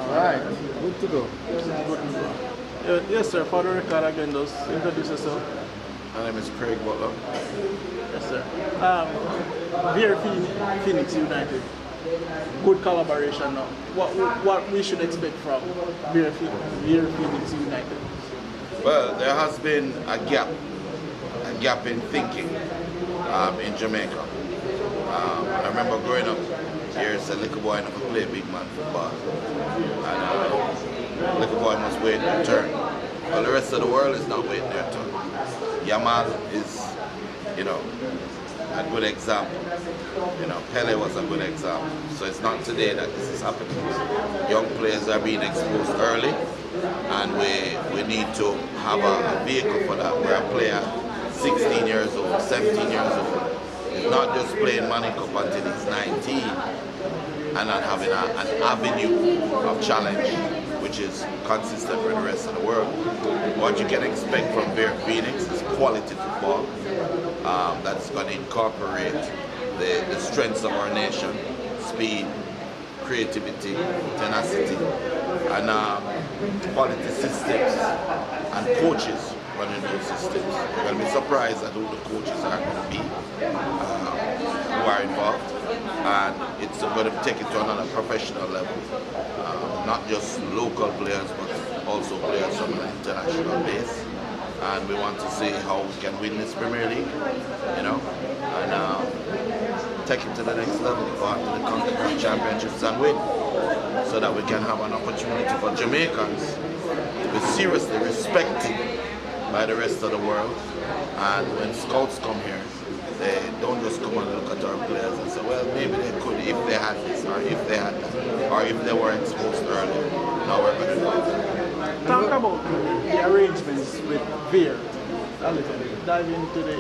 Alright, good to go. Yes, sir. For the record again, just introduce yourself. My name is Craig Butler. Yes, sir. VERE Phoenix United. Good collaboration now. What we should expect from VERE Phoenix United? Well, there has been a gap in thinking in Jamaica. I remember growing up, here's a little boy never play big man football. And little boy must wait their turn. Well, the rest of the world is not waiting their turn. Yamal is, a good example. Pele was a good example. So it's not today that this is happening. Young players are being exposed early, and we need to have a vehicle for that, where a player 16 years old, 17 years old, is not just playing Money Cup until he's 19 and not having an avenue of challenge which is consistent with the rest of the world. What you can expect from VERE Phoenix is quality football that's going to incorporate the strengths of our nation: speed, creativity, tenacity, and quality systems and coaches running those systems. You're going to be surprised at who the coaches are going to be who are involved, and it's going to take it to another professional level. Not just local players, but also players from an international base. And we want to see how we can win this Premier League, and take it to the next level, go on to the Continental Championships and win, so that we can have an opportunity for Jamaicans to be seriously respected by the rest of the world. And when scouts come here, they don't just come and look at our players and say, well, maybe they could if they had this, or if they had that, or if they were exposed earlier. Now we're going to do it. Talk about the arrangements with VERE a little bit. Dive into the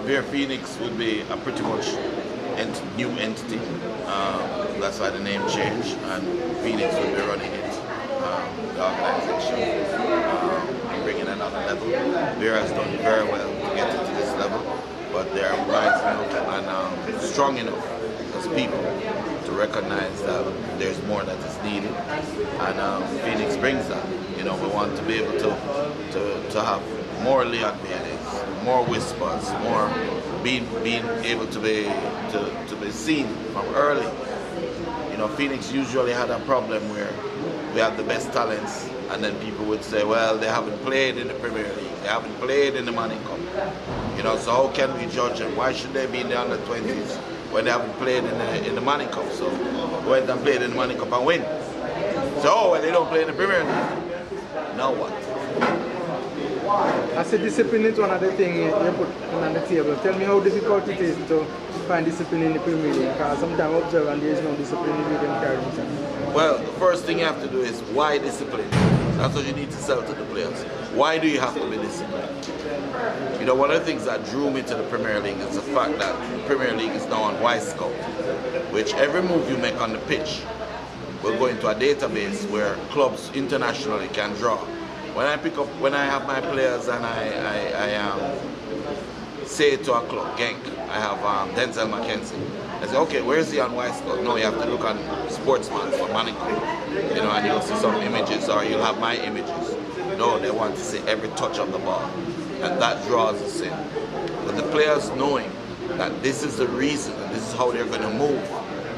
VERE Phoenix would be a pretty much new entity. That's why the name changed, and Phoenix will be running it, the organization, bringing another level. VERE has done very well to get it to this level, but they're rising up and strong enough as people to recognize that there's more that is needed, and Phoenix brings that. We want to be able to have more Leon Baileys, more whispers, more being able to be seen from early. Phoenix usually had a problem where we have the best talents, and then people would say, well, they haven't played in the Premier League, they haven't played in the Money Cup. So how can we judge them? Why should they be in the under-20s when they haven't played in the Money Cup? So go ahead and play in the Money Cup and win. So well, they don't play in the Premier League. Now what? I said discipline is one of the things you put on the table. Tell me how difficult it is to find discipline in the Premier League, because sometimes I observe and there is no discipline in the carry themselves. Well, the first thing you have to do is, why discipline? That's what you need to sell to the players. Why do you have to be disciplined? One of the things that drew me to the Premier League is the fact that the Premier League is now on Y-Scout, which every move you make on the pitch will go into a database where clubs internationally can draw. When I have my players and I say to a club, Genk, I have Denzel McKenzie. I say, okay, where is he on Y-Scout? No, you have to look on Sportsman for Money Cup, and you'll see some images, or you'll have my images. No, they want to see every touch of the ball, and that draws us in. But the players knowing that this is the reason, and this is how they're going to move,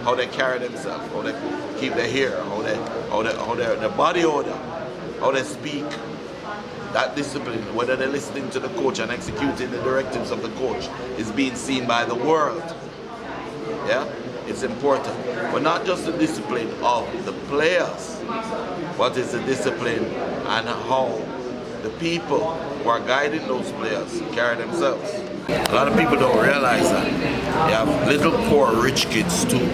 how they carry themselves, how they keep their hair, how their body odor, how they speak, that discipline, whether they're listening to the coach and executing the directives of the coach, is being seen by the world. Yeah, it's important. But not just the discipline of the players, but it's the discipline and how the people who are guiding those players carry themselves. A lot of people don't realize that. You have little poor rich kids too.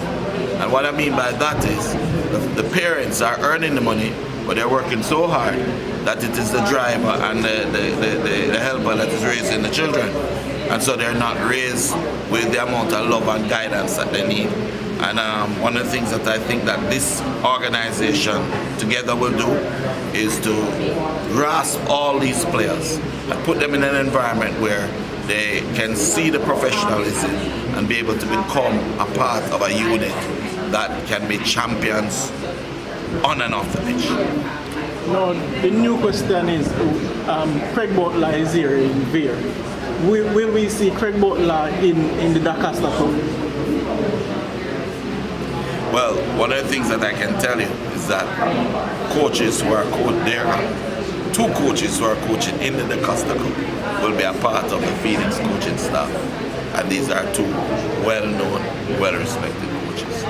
And what I mean by that is the parents are earning the money, but they're working so hard that it is the driver and the helper that is raising the children. And so they're not raised with the amount of love and guidance that they need. And one of the things that I think that this organization together will do is to grasp all these players and put them in an environment where they can see the professionalism and be able to become a part of a unit that can be champions on and off the pitch. Now, the new question is, Craig Butler is here in VERE. Will we see Craig Butler in the Dacaster Cup? Well, one of the things that I can tell you is that coaches who are there are 2 coaches who are coaching in the Dacaster Cup will be a part of the Phoenix coaching staff. And these are 2 well-known, well-respected coaches.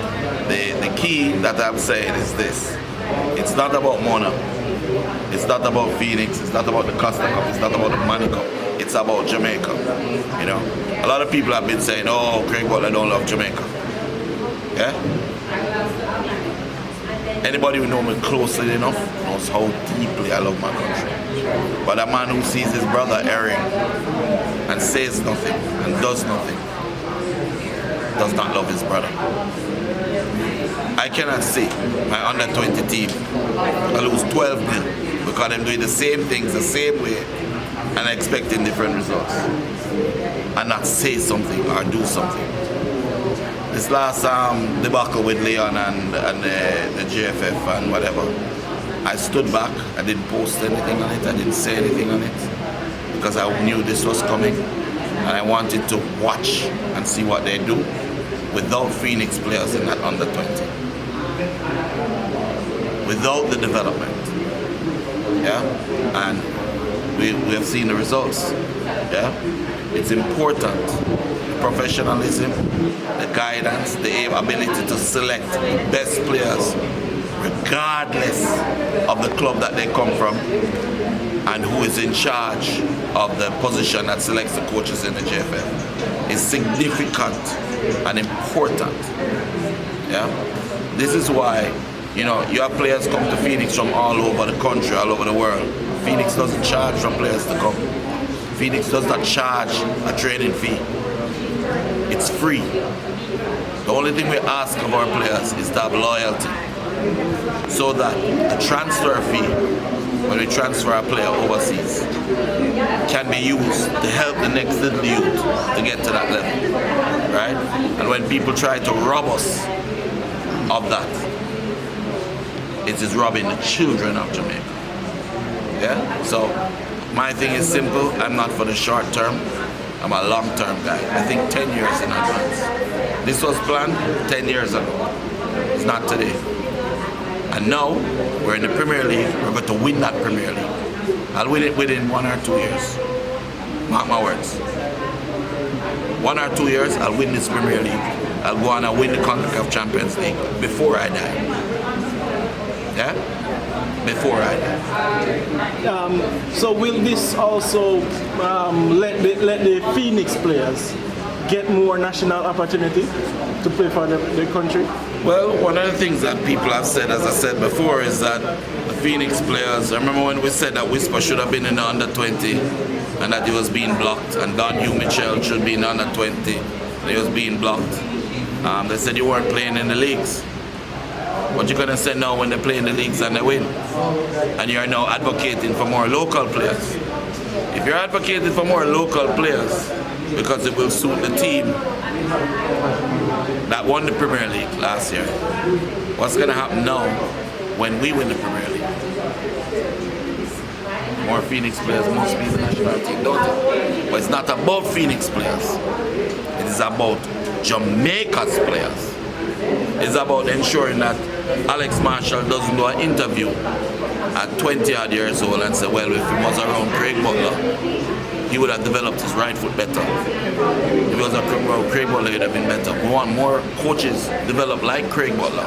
The key that I'm saying is this. It's not about Mona. It's not about Phoenix. It's not about the Costa Cup. It's not about the Money Cup. It's about Jamaica. You know, a lot of people have been saying, "Oh, Craig Butler don't love Jamaica." Yeah. Anybody who knows me closely enough knows how deeply I love my country. But a man who sees his brother erring and says nothing and does nothing does not love his brother. I cannot see my under-20 team lose 12-0 because I'm doing the same things the same way and expecting different results and not say something or do something. This last debacle with Leon and the JFF and whatever, I stood back, I didn't post anything on it, I didn't say anything on it because I knew this was coming and I wanted to watch and see what they do without Phoenix players in that under-20. Without the development. Yeah? And we have seen the results. Yeah? It's important. The professionalism, the guidance, the ability to select best players regardless of the club that they come from and who is in charge of the position that selects the coaches in the JFF is significant and important. Yeah? This is why, you know, you have players come to Phoenix from all over the country, all over the world. Phoenix doesn't charge for players to come. Phoenix does not charge a training fee. It's free. The only thing we ask of our players is to have loyalty, so that the transfer fee, when we transfer a player overseas, can be used to help the next little youth to get to that level, right? And when people try to rob us of that, it is robbing the children of Jamaica. Yeah? So my thing is simple. I'm not for the short term. I'm a long-term guy. I think 10 years in advance. This was planned 10 years ago. It's not today. And now we're in the Premier League. We're going to win that Premier League. I'll win it within 1 or 2 years. Mark my words. 1 or 2 years, I'll win this Premier League. I'll go on and win the CONCACAF Champions League before I die. Yeah? Before I die. So will this also let the Phoenix players get more national opportunity to play for the country? Well, one of the things that people have said, as I said before, is that the Phoenix players, I remember when we said that Whisper should have been in the under-20 and that he was being blocked, and Don Hugh Mitchell should be in the under-20 and he was being blocked. They said you weren't playing in the leagues. What you're going to say now when they play in the leagues and they win? And you're now advocating for more local players. If you're advocating for more local players because it will suit the team that won the Premier League last year, what's going to happen now when we win the Premier League? More Phoenix players must be in the national team, don't it? But it's not about Phoenix players. It is about Jamaica's players. It's about ensuring that Alex Marshall doesn't do an interview at 20 odd years old and say, well, if he was around Craig Butler, he would have developed his right foot better. If he was around Craig Butler, he would have been better. We want more coaches developed like Craig Butler.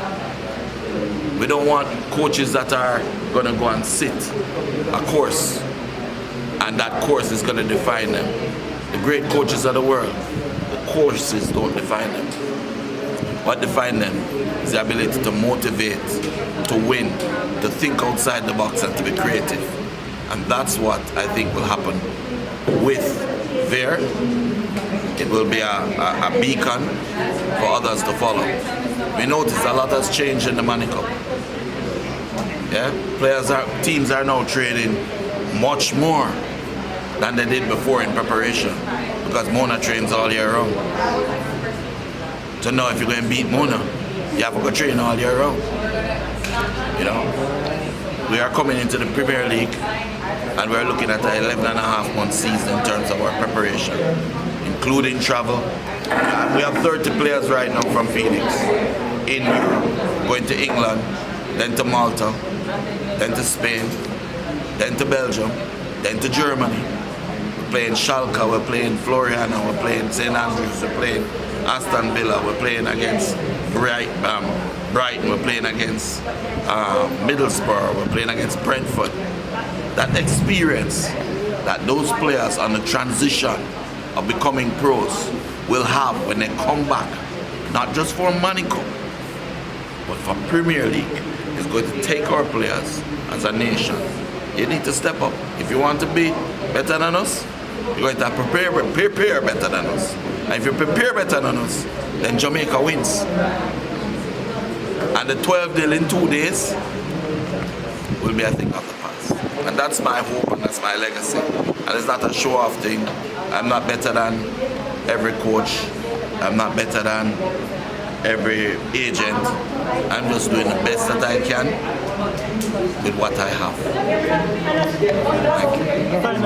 We don't want coaches that are going to go and sit a course and that course is going to define them. The great coaches of the world, the courses don't define them. What defines them is the ability to motivate, to win, to think outside the box and to be creative. And that's what I think will happen with VERE. It will be a beacon for others to follow. We notice a lot has changed in the Money Cup. Yeah? Teams are now training much more than they did before in preparation because Mona trains all year round. to know if you're going to beat Mona. You have to go train all year round. You know, we are coming into the Premier League and we're looking at an 11.5-month season in terms of our preparation, including travel. We have 30 players right now from Phoenix in Europe, going to England, then to Malta, then to Spain, then to Belgium, then to Germany. We're playing Schalke, we're playing Floriana, we're playing St. Andrews, we're playing Aston Villa, we're playing against Brighton, we're playing against Middlesbrough, we're playing against Brentford. That experience that those players on the transition of becoming pros will have when they come back, not just for Monaco, but for Premier League, is going to take our players as a nation. You need to step up. If you want to be better than us, you're going to prepare better than us. And if you prepare better than us, then Jamaica wins. And the 12-0 in 2 days will be a thing of the past. And that's my hope and that's my legacy. And it's not a show-off thing. I'm not better than every coach. I'm not better than every agent. I'm just doing the best that I can with what I have. Thank you.